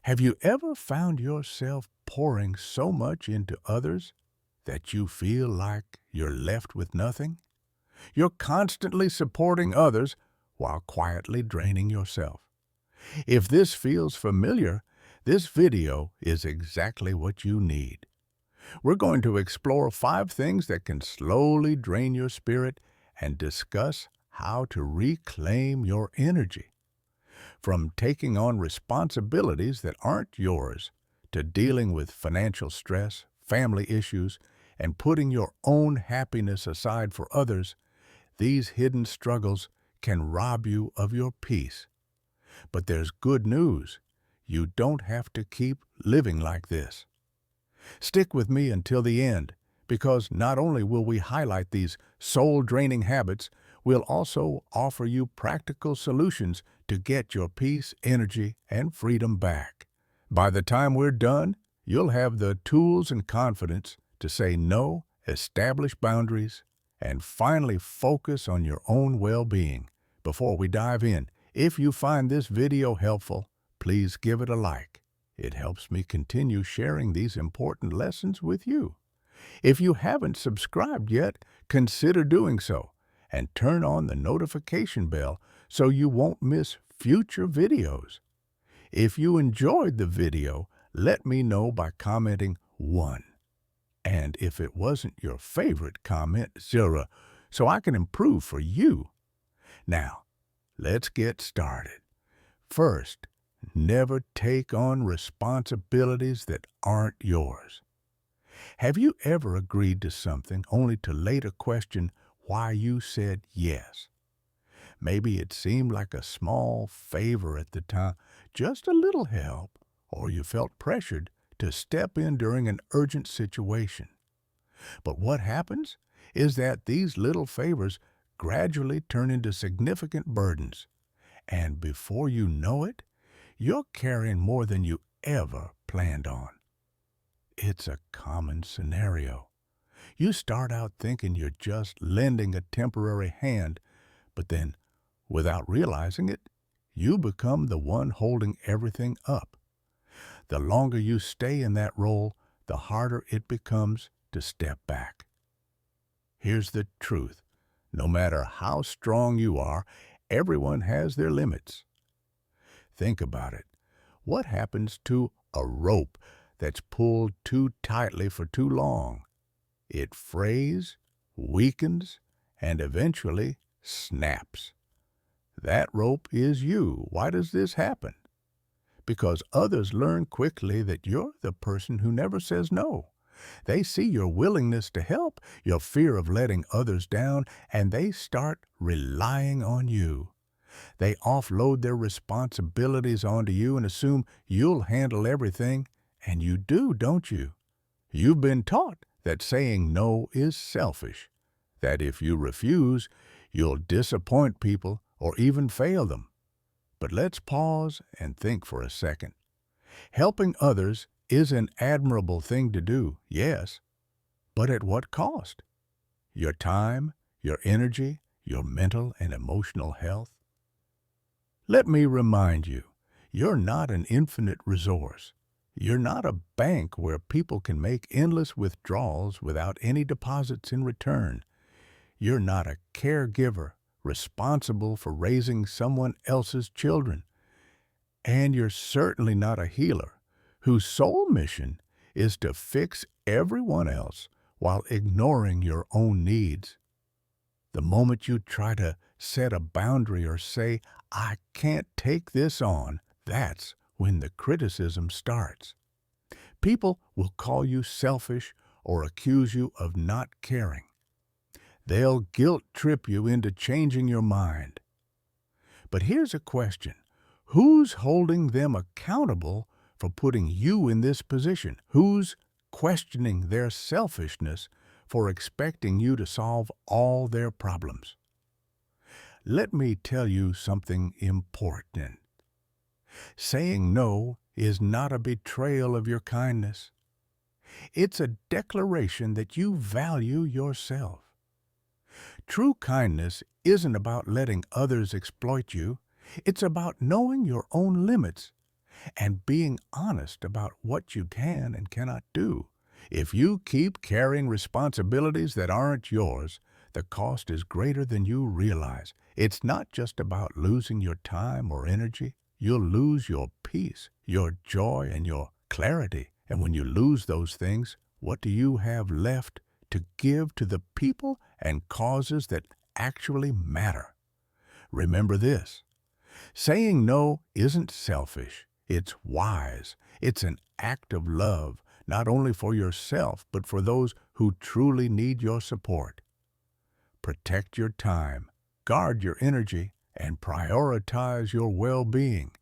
Have you ever found yourself pouring so much into others that you feel like you're left with nothing? You're constantly supporting others while quietly draining yourself. If this feels familiar, this video is exactly what you need. We're going to explore 5 things that can slowly drain your spirit and discuss how to reclaim your energy. From taking on responsibilities that aren't yours to dealing with financial stress, family issues, and putting your own happiness aside for others, these hidden struggles can rob you of your peace. But there's good news. You don't have to keep living like this. Stick with me until the end, because not only will we highlight these soul-draining habits, we'll also offer you practical solutions to get your peace, energy, and freedom back. By the time we're done, you'll have the tools and confidence to say no, establish boundaries, and finally focus on your own well-being. Before we dive in, if you find this video helpful, please give it a like. It helps me continue sharing these important lessons with you. If you haven't subscribed yet, consider doing so and turn on the notification bell so you won't miss future videos. If you enjoyed the video, let me know by commenting 1. And if it wasn't your favorite, comment 0 so I can improve for you. Now, let's get started. First, never take on responsibilities that aren't yours. Have you ever agreed to something only to later question why you said yes? Maybe it seemed like a small favor at the time, just a little help, or you felt pressured to step in during an urgent situation. But what happens is that these little favors gradually turn into significant burdens, and before you know it, you're carrying more than you ever planned on. It's a common scenario. You start out thinking you're just lending a temporary hand, but then, without realizing it, you become the one holding everything up. The longer you stay in that role, the harder it becomes to step back. Here's the truth. No matter how strong you are, everyone has their limits. Think about it. What happens to a rope that's pulled too tightly for too long? It frays, weakens, and eventually snaps. That rope is you. Why does this happen? Because others learn quickly that you're the person who never says no. They see your willingness to help, your fear of letting others down, and they start relying on you. They offload their responsibilities onto you and assume you'll handle everything, and you do, don't you? You've been taught that saying no is selfish, that if you refuse, you'll disappoint people or even fail them. But let's pause and think for a second. Helping others is an admirable thing to do, yes, but at what cost? Your time, your energy, your mental and emotional health? Let me remind you, you're not an infinite resource. You're not a bank where people can make endless withdrawals without any deposits in return. You're not a caregiver responsible for raising someone else's children. And you're certainly not a healer whose sole mission is to fix everyone else while ignoring your own needs. The moment you try to set a boundary or say, "I can't take this on," that's when the criticism starts. People will call you selfish or accuse you of not caring. They'll guilt-trip you into changing your mind. But here's a question. Who's holding them accountable for putting you in this position? Who's questioning their selfishness for expecting you to solve all their problems? Let me tell you something important. Saying no is not a betrayal of your kindness. It's a declaration that you value yourself. True kindness isn't about letting others exploit you. It's about knowing your own limits and being honest about what you can and cannot do. If you keep carrying responsibilities that aren't yours, the cost is greater than you realize. It's not just about losing your time or energy. You'll lose your peace, your joy, and your clarity. And when you lose those things, what do you have left to give to the people and causes that actually matter? Remember this: saying no isn't selfish. It's wise. It's an act of love, not only for yourself, but for those who truly need your support. Protect your time, guard your energy, and prioritize your well-being.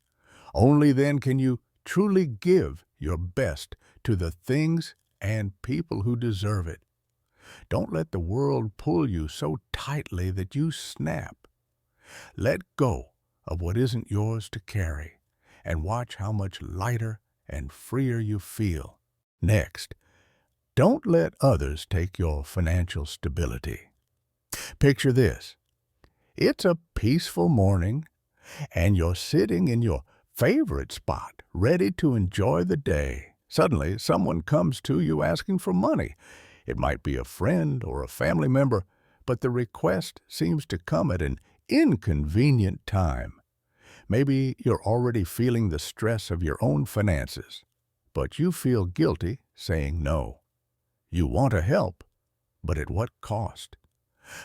Only then can you truly give your best to the things and people who deserve it. Don't let the world pull you so tightly that you snap. Let go of what isn't yours to carry, and watch how much lighter and freer you feel. Next, don't let others take your financial stability. Picture this. It's a peaceful morning, and you're sitting in your favorite spot, ready to enjoy the day. Suddenly, someone comes to you asking for money. It might be a friend or a family member, but the request seems to come at an inconvenient time. Maybe you're already feeling the stress of your own finances, but you feel guilty saying no. You want to help, but at what cost?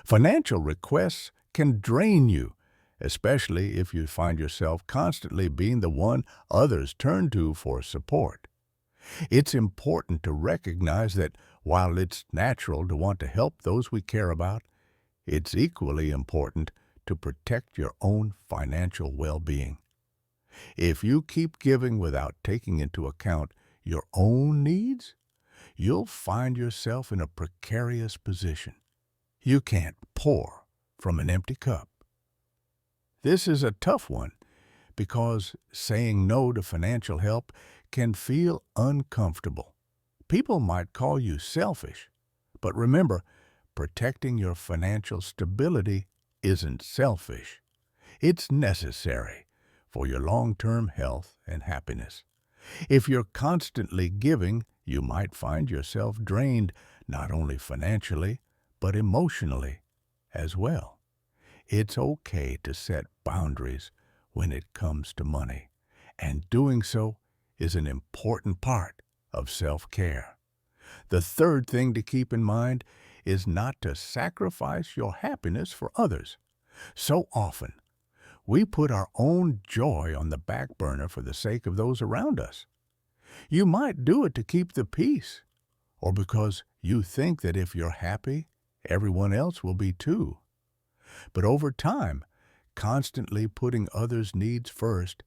Financial requests can drain you, especially if you find yourself constantly being the one others turn to for support. It's important to recognize that while it's natural to want to help those we care about, it's equally important to protect your own financial well-being. If you keep giving without taking into account your own needs, you'll find yourself in a precarious position. You can't pour from an empty cup. This is a tough one because saying no to financial help can feel uncomfortable. People might call you selfish, but remember, protecting your financial stability isn't selfish. It's necessary for your long-term health and happiness. If you're constantly giving, you might find yourself drained not only financially, but emotionally as well. It's okay to set boundaries when it comes to money, and doing so is an important part of self-care. The third thing to keep in mind is not to sacrifice your happiness for others. So often, we put our own joy on the back burner for the sake of those around us. You might do it to keep the peace, or because you think that if you're happy, everyone else will be too. But over time, constantly putting others' needs first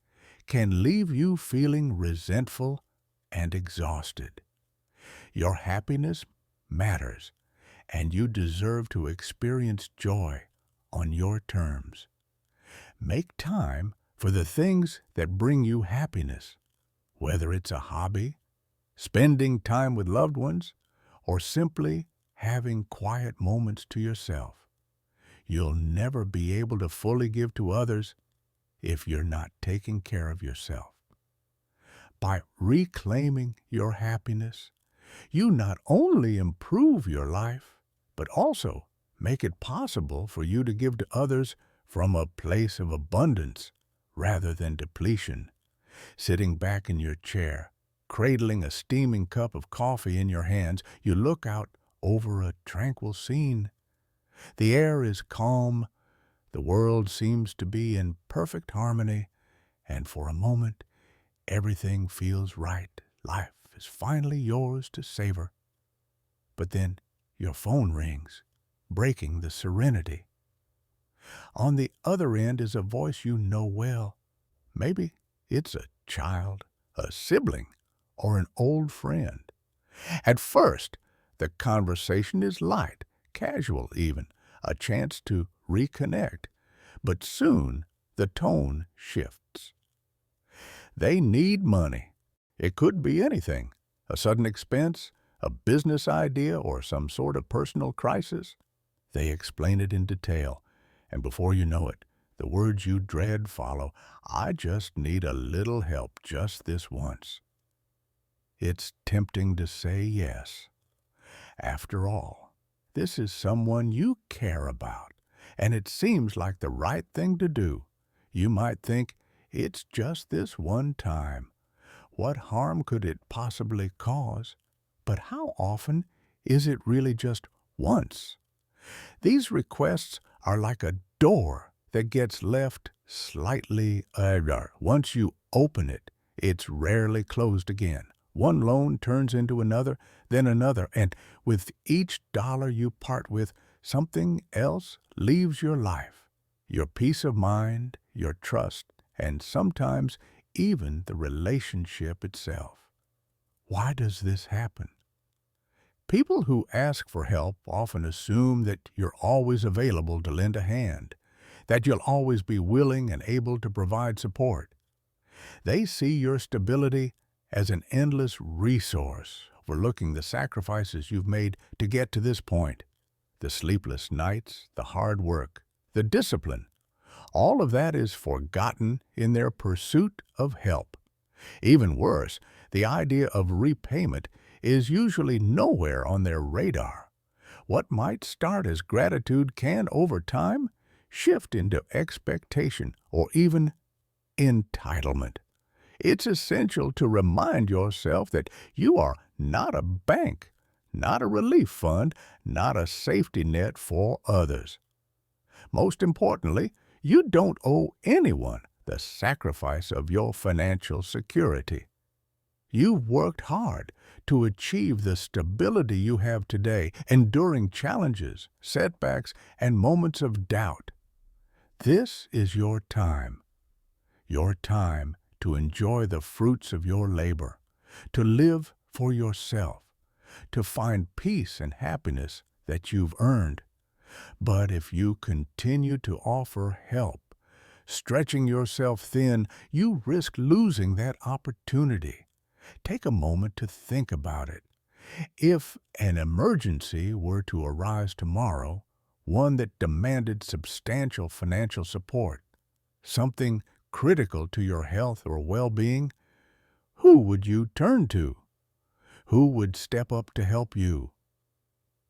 can leave you feeling resentful and exhausted. Your happiness matters, and you deserve to experience joy on your terms. Make time for the things that bring you happiness, whether it's a hobby, spending time with loved ones, or simply having quiet moments to yourself. You'll never be able to fully give to others if you're not taking care of yourself. By reclaiming your happiness, you not only improve your life, but also make it possible for you to give to others from a place of abundance rather than depletion. Sitting back in your chair, cradling a steaming cup of coffee in your hands, you look out over a tranquil scene. The air is calm, the world seems to be in perfect harmony, and for a moment, everything feels right. Life is finally yours to savor. But then your phone rings, breaking the serenity. On the other end is a voice you know well. Maybe it's a child, a sibling, or an old friend. At first, the conversation is light, casual even, a chance to reconnect. But soon, the tone shifts. They need money. It could be anything, a sudden expense, a business idea, or some sort of personal crisis. They explain it in detail, and before you know it, The words you dread follow, "I just need a little help just this once." It's tempting to say yes. After all, this is someone you care about, and it seems like the right thing to do. You might think, it's just this one time. What harm could it possibly cause? But how often is it really just once? These requests are like a door that gets left slightly ajar. Once you open it, it's rarely closed again. One loan turns into another, then another, and with each dollar you part with, something else leaves your life. Your peace of mind, your trust, and sometimes even the relationship itself. Why does this happen? People who ask for help often assume that you're always available to lend a hand, that you'll always be willing and able to provide support. They see your stability as an endless resource, overlooking the sacrifices you've made to get to this point. The sleepless nights, the hard work, the discipline, all of that is forgotten in their pursuit of help. Even worse, the idea of repayment is usually nowhere on their radar. What might start as gratitude can, over time, shift into expectation or even entitlement. It's essential to remind yourself that you are not a bank, not a relief fund, not a safety net for others. Most importantly, you don't owe anyone the sacrifice of your financial security. You've worked hard to achieve the stability you have today, enduring challenges, setbacks, and moments of doubt. This is your time to enjoy the fruits of your labor, to live for yourself, to find peace and happiness that you've earned. But if you continue to offer help, stretching yourself thin, you risk losing that opportunity. Take a moment to think about it. If an emergency were to arise tomorrow, one that demanded substantial financial support, something critical to your health or well-being, who would you turn to? Who would step up to help you?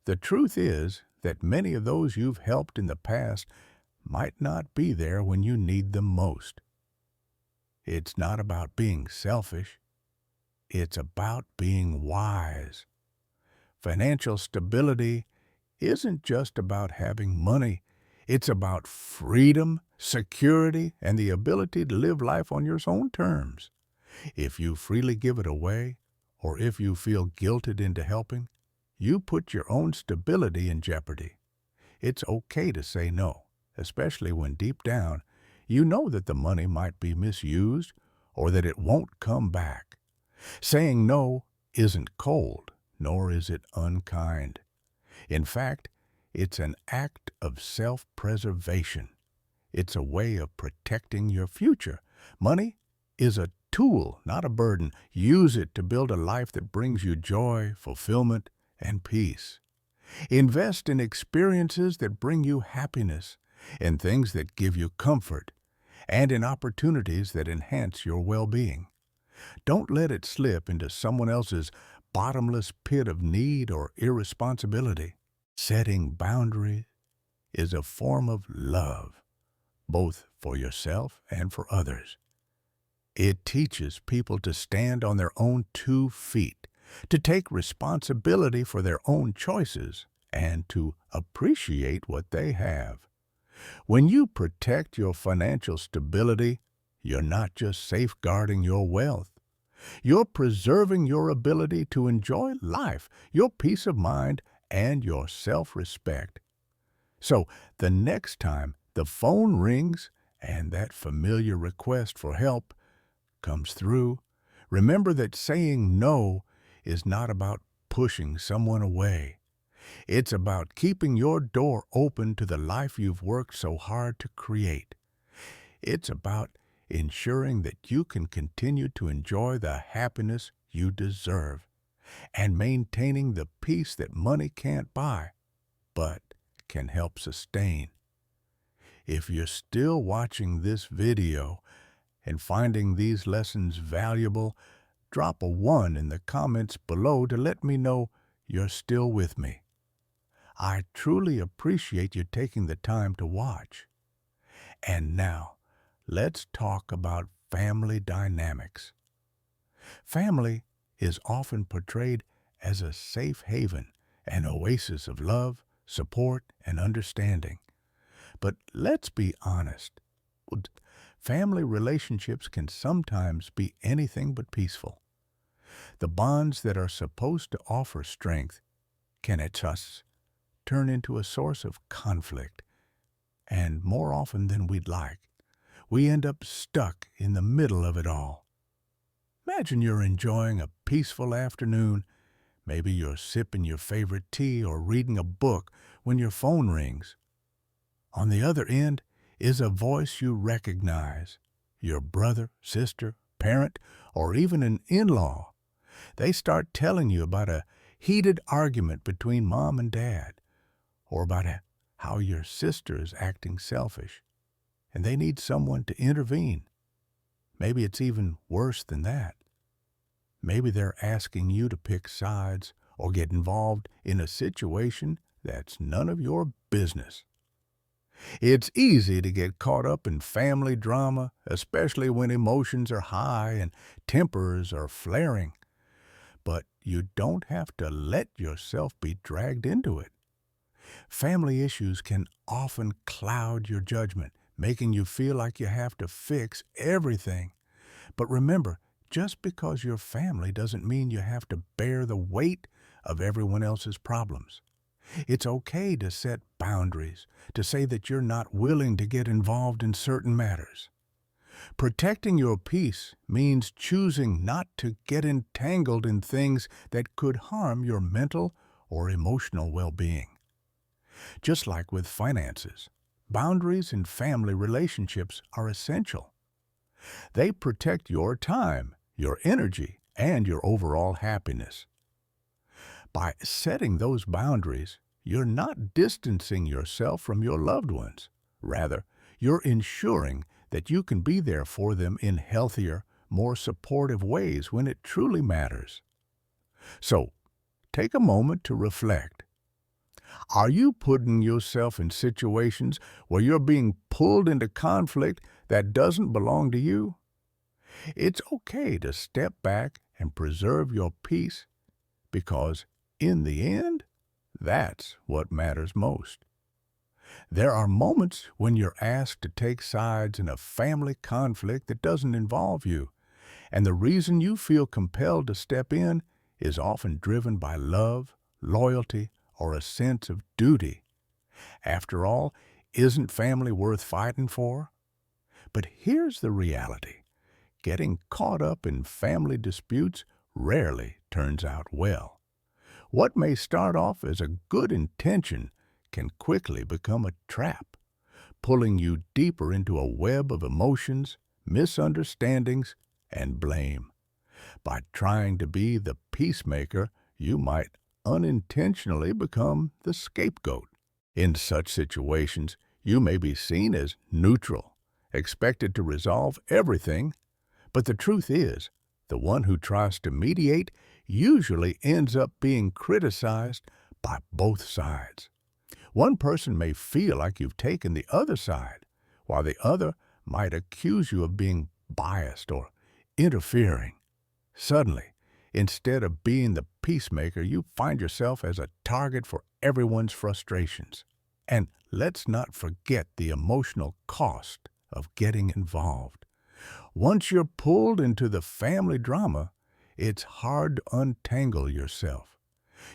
The truth is that many of those you've helped in the past might not be there when you need them most. It's not about being selfish. It's about being wise. Financial stability isn't just about having money. It's about freedom, security, and the ability to live life on your own terms. If you freely give it away, or if you feel guilted into helping, you put your own stability in jeopardy. It's okay to say no, especially when deep down you know that the money might be misused or that it won't come back. Saying no isn't cold, nor is it unkind. In fact, it's an act of self-preservation. It's a way of protecting your future. Money is a tool, not a burden. Use it to build a life that brings you joy, fulfillment, and peace. Invest in experiences that bring you happiness, in things that give you comfort, and in opportunities that enhance your well-being. Don't let it slip into someone else's bottomless pit of need or irresponsibility. Setting boundaries is a form of love, both for yourself and for others. It teaches people to stand on their own 2 feet, to take responsibility for their own choices, and to appreciate what they have. When you protect your financial stability, you're not just safeguarding your wealth. You're preserving your ability to enjoy life, your peace of mind, and your self-respect. So, the next time the phone rings and that familiar request for help comes through, remember that saying no is not about pushing someone away. It's about keeping your door open to the life you've worked so hard to create. It's about ensuring that you can continue to enjoy the happiness you deserve and maintaining the peace that money can't buy, but can help sustain. If you're still watching this video and finding these lessons valuable, drop a 1 in the comments below to let me know you're still with me. I truly appreciate you taking the time to watch. And now, let's talk about family dynamics. Family is often portrayed as a safe haven, an oasis of love, support, and understanding. But let's be honest. Family relationships can sometimes be anything but peaceful. The bonds that are supposed to offer strength can at times turn into a source of conflict, and more often than we'd like, we end up stuck in the middle of it all. Imagine you're enjoying a peaceful afternoon. Maybe you're sipping your favorite tea or reading a book when your phone rings. On the other end is a voice you recognize, your brother, sister, parent, or even an in-law. They start telling you about a heated argument between mom and dad, or about how your sister is acting selfish, and they need someone to intervene. Maybe it's even worse than that. Maybe they're asking you to pick sides or get involved in a situation that's none of your business. It's easy to get caught up in family drama, especially when emotions are high and tempers are flaring. But you don't have to let yourself be dragged into it. Family issues can often cloud your judgment, making you feel like you have to fix everything. But remember, just because you're family doesn't mean you have to bear the weight of everyone else's problems. It's okay to set boundaries, to say that you're not willing to get involved in certain matters. Protecting your peace means choosing not to get entangled in things that could harm your mental or emotional well-being. Just like with finances, boundaries in family relationships are essential. They protect your time, your energy, and your overall happiness. By setting those boundaries, you're not distancing yourself from your loved ones. Rather, you're ensuring that you can be there for them in healthier, more supportive ways when it truly matters. So, take a moment to reflect. Are you putting yourself in situations where you're being pulled into conflict that doesn't belong to you? It's okay to step back and preserve your peace because, in the end, that's what matters most. There are moments when you're asked to take sides in a family conflict that doesn't involve you, and the reason you feel compelled to step in is often driven by love, loyalty, or a sense of duty. After all, isn't family worth fighting for? But here's the reality. Getting caught up in family disputes rarely turns out well. What may start off as a good intention can quickly become a trap, pulling you deeper into a web of emotions, misunderstandings, and blame. By trying to be the peacemaker, you might unintentionally become the scapegoat. In such situations, you may be seen as neutral, expected to resolve everything, but the truth is, the one who tries to mediate usually ends up being criticized by both sides. One person may feel like you've taken the other side, while the other might accuse you of being biased or interfering. Suddenly, instead of being the peacemaker, you find yourself as a target for everyone's frustrations. And let's not forget the emotional cost of getting involved. Once you're pulled into the family drama, it's hard to untangle yourself.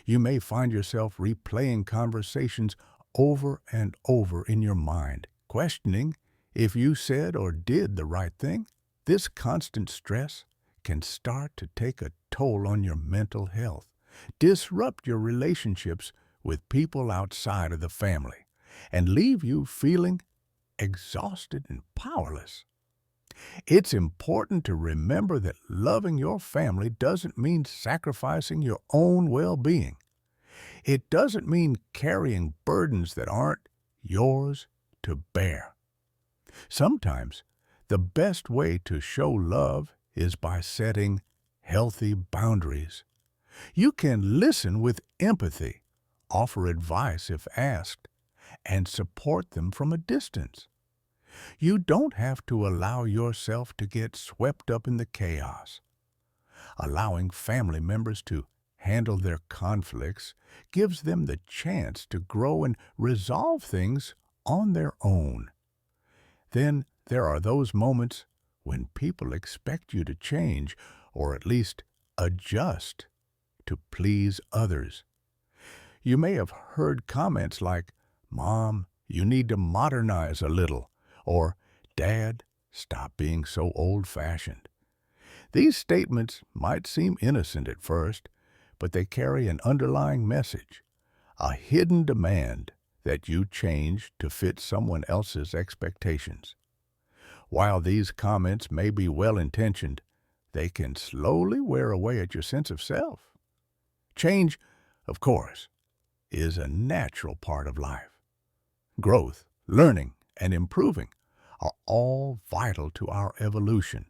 You may find yourself replaying conversations over and over in your mind, questioning if you said or did the right thing. This constant stress can start to take a toll on your mental health, disrupt your relationships with people outside of the family, and leave you feeling exhausted and powerless. It's important to remember that loving your family doesn't mean sacrificing your own well-being. It doesn't mean carrying burdens that aren't yours to bear. Sometimes the best way to show love is by setting healthy boundaries. You can listen with empathy, offer advice if asked, and support them from a distance. You don't have to allow yourself to get swept up in the chaos. Allowing family members to handle their conflicts gives them the chance to grow and resolve things on their own. Then there are those moments when people expect you to change, or at least adjust, to please others. You may have heard comments like, "Mom, you need to modernize a little," or "Dad, stop being so old-fashioned." These statements might seem innocent at first, but they carry an underlying message, a hidden demand that you change to fit someone else's expectations. While these comments may be well-intentioned, they can slowly wear away at your sense of self. Change, of course, is a natural part of life. Growth, learning, and improving are all vital to our evolution.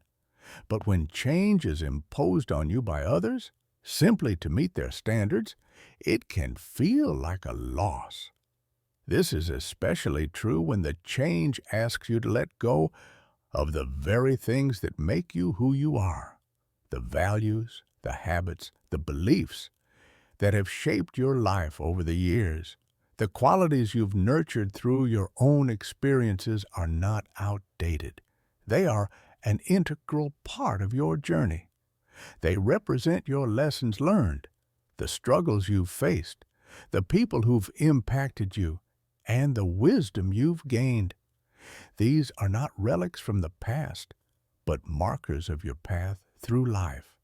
But when change is imposed on you by others, simply to meet their standards, it can feel like a loss. This is especially true when the change asks you to let go of the very things that make you who you are, the values, the habits, the beliefs that have shaped your life over the years. The qualities you've nurtured through your own experiences are not outdated. They are an integral part of your journey. They represent your lessons learned, the struggles you've faced, the people who've impacted you, and the wisdom you've gained. These are not relics from the past, but markers of your path through life.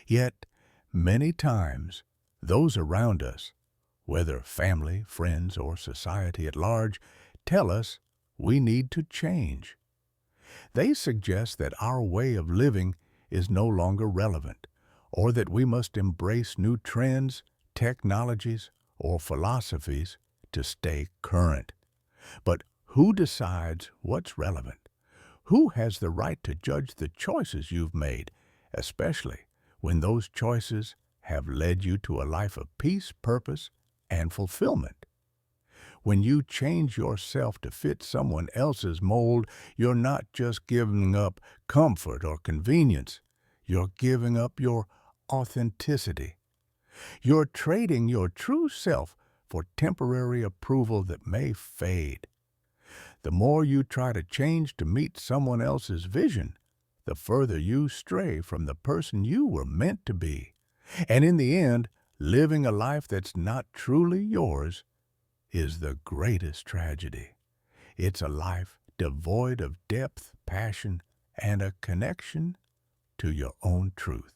Yet, many times, those around us, whether family, friends, or society at large, tell us we need to change. They suggest that our way of living is no longer relevant, or that we must embrace new trends, technologies, or philosophies to stay current. But who decides what's relevant? Who has the right to judge the choices you've made, especially when those choices have led you to a life of peace, purpose, and fulfillment? When you change yourself to fit someone else's mold, you're not just giving up comfort or convenience. You're giving up your authenticity. You're trading your true self for temporary approval that may fade. The more you try to change to meet someone else's vision, the further you stray from the person you were meant to be. And in the end, living a life that's not truly yours is the greatest tragedy. It's a life devoid of depth, passion, and a connection to your own truth.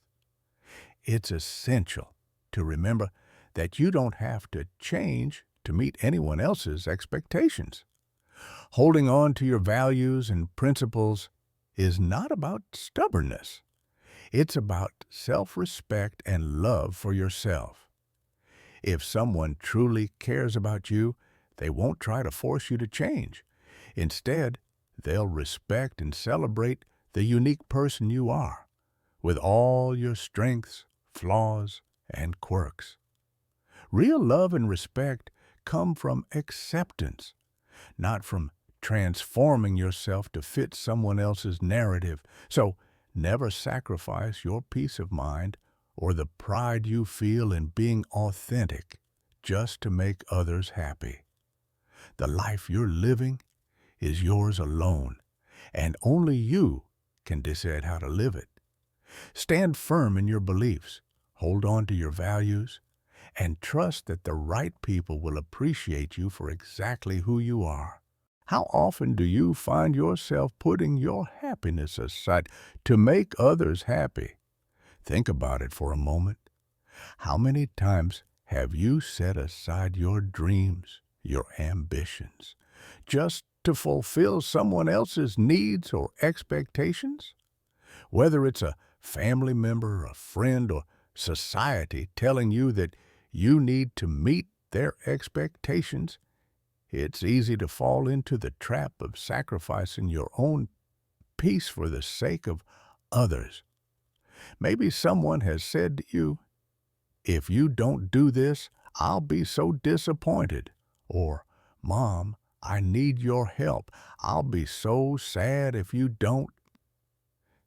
It's essential to remember that you don't have to change to meet anyone else's expectations. Holding on to your values and principles is not about stubbornness. It's about self-respect and love for yourself. If someone truly cares about you, they won't try to force you to change. Instead, they'll respect and celebrate the unique person you are, with all your strengths, flaws, and quirks. Real love and respect come from acceptance, not from transforming yourself to fit someone else's narrative. So never sacrifice your peace of mind or the pride you feel in being authentic just to make others happy. The life you're living is yours alone, and only you can decide how to live it. Stand firm in your beliefs, hold on to your values, and trust that the right people will appreciate you for exactly who you are. How often do you find yourself putting your happiness aside to make others happy? Think about it for a moment. How many times have you set aside your dreams, your ambitions, just to fulfill someone else's needs or expectations? Whether it's a family member, a friend, or society telling you that you need to meet their expectations, It's easy to fall into the trap of sacrificing your own peace for the sake of others. Maybe someone has said to you, "If you don't do this, I'll be so disappointed." Or, "Mom, I need your help. I'll be so sad if you don't."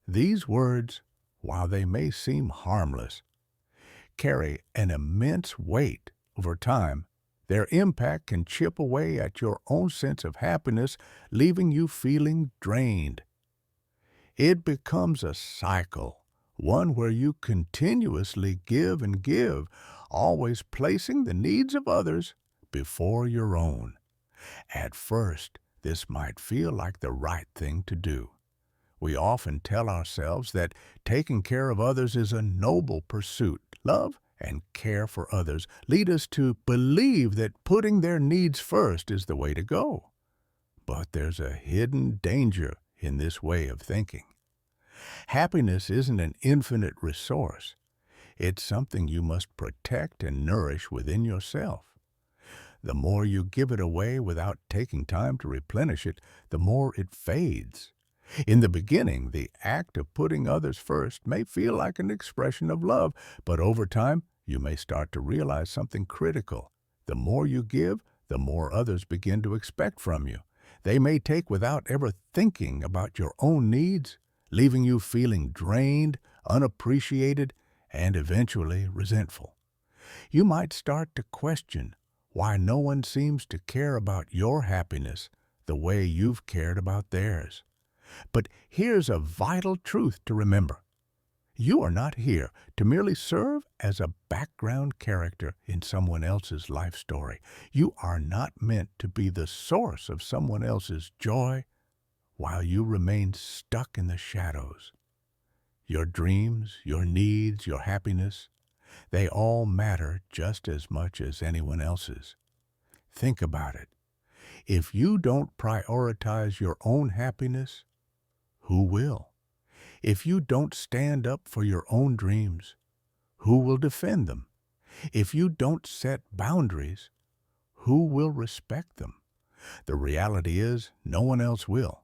These words, while they may seem harmless, carry an immense weight over time. Their impact can chip away at your own sense of happiness, leaving you feeling drained. It becomes a cycle, one where you continuously give and give, always placing the needs of others before your own. At first, this might feel like the right thing to do. We often tell ourselves that taking care of others is a noble pursuit. Love and care for others lead us to believe that putting their needs first is the way to go. But there's a hidden danger in this way of thinking. Happiness isn't an infinite resource. It's something you must protect and nourish within yourself. The more you give it away without taking time to replenish it, the more it fades. In the beginning, the act of putting others first may feel like an expression of love, but over time, you may start to realize something critical. The more you give, the more others begin to expect from you. They may take without ever thinking about your own needs, leaving you feeling drained, unappreciated, and eventually resentful. You might start to question why no one seems to care about your happiness the way you've cared about theirs. But here's a vital truth to remember. You are not here to merely serve as a background character in someone else's life story. You are not meant to be the source of someone else's joy while you remain stuck in the shadows. Your dreams, your needs, your happiness, they all matter just as much as anyone else's. Think about it. If you don't prioritize your own happiness, who will? If you don't stand up for your own dreams, who will defend them? If you don't set boundaries, who will respect them? The reality is, no one else will.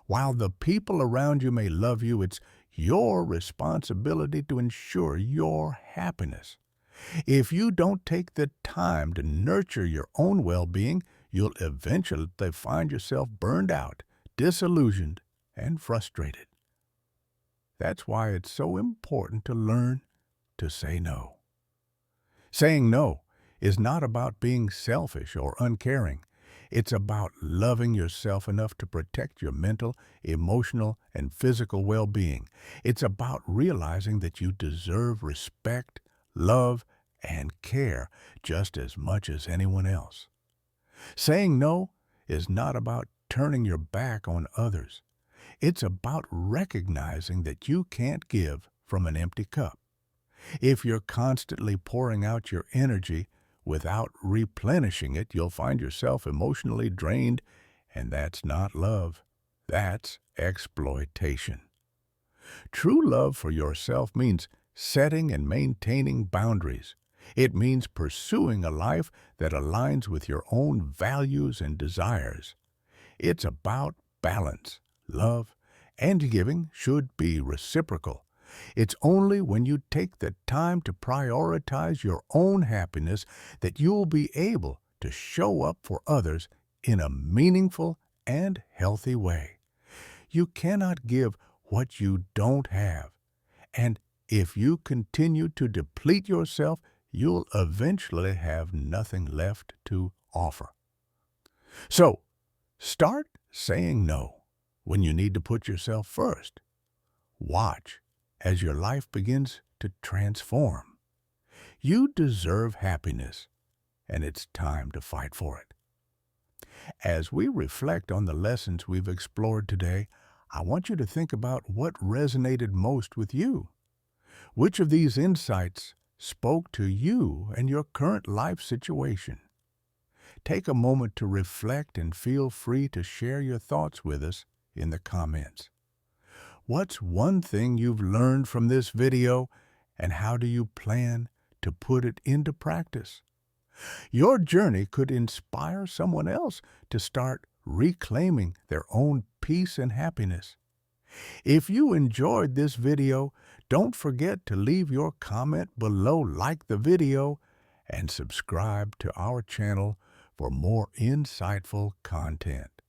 While the people around you may love you, it's your responsibility to ensure your happiness. If you don't take the time to nurture your own well-being, you'll eventually find yourself burned out, disillusioned, and frustrated. That's why it's so important to learn to say no. Saying no is not about being selfish or uncaring. It's about loving yourself enough to protect your mental, emotional, and physical well-being. It's about realizing that you deserve respect, love, and care just as much as anyone else. Saying no is not about turning your back on others. It's about recognizing that you can't give from an empty cup. If you're constantly pouring out your energy without replenishing it, you'll find yourself emotionally drained, and that's not love. That's exploitation. True love for yourself means setting and maintaining boundaries. It means pursuing a life that aligns with your own values and desires. It's about balance. Love and giving should be reciprocal. It's only when you take the time to prioritize your own happiness that you'll be able to show up for others in a meaningful and healthy way. You cannot give what you don't have, and if you continue to deplete yourself, you'll eventually have nothing left to offer. So, start saying no when you need to put yourself first. Watch as your life begins to transform. You deserve happiness, and it's time to fight for it. As we reflect on the lessons we've explored today, I want you to think about what resonated most with you. Which of these insights spoke to you and your current life situation? Take a moment to reflect and feel free to share your thoughts with us in the comments. What's one thing you've learned from this video, and how do you plan to put it into practice? Your journey could inspire someone else to start reclaiming their own peace and happiness. If you enjoyed this video, don't forget to leave your comment below, like the video, and subscribe to our channel for more insightful content.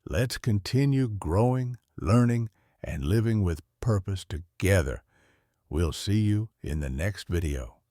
Let's continue growing, learning, and living with purpose together. We'll see you in the next video.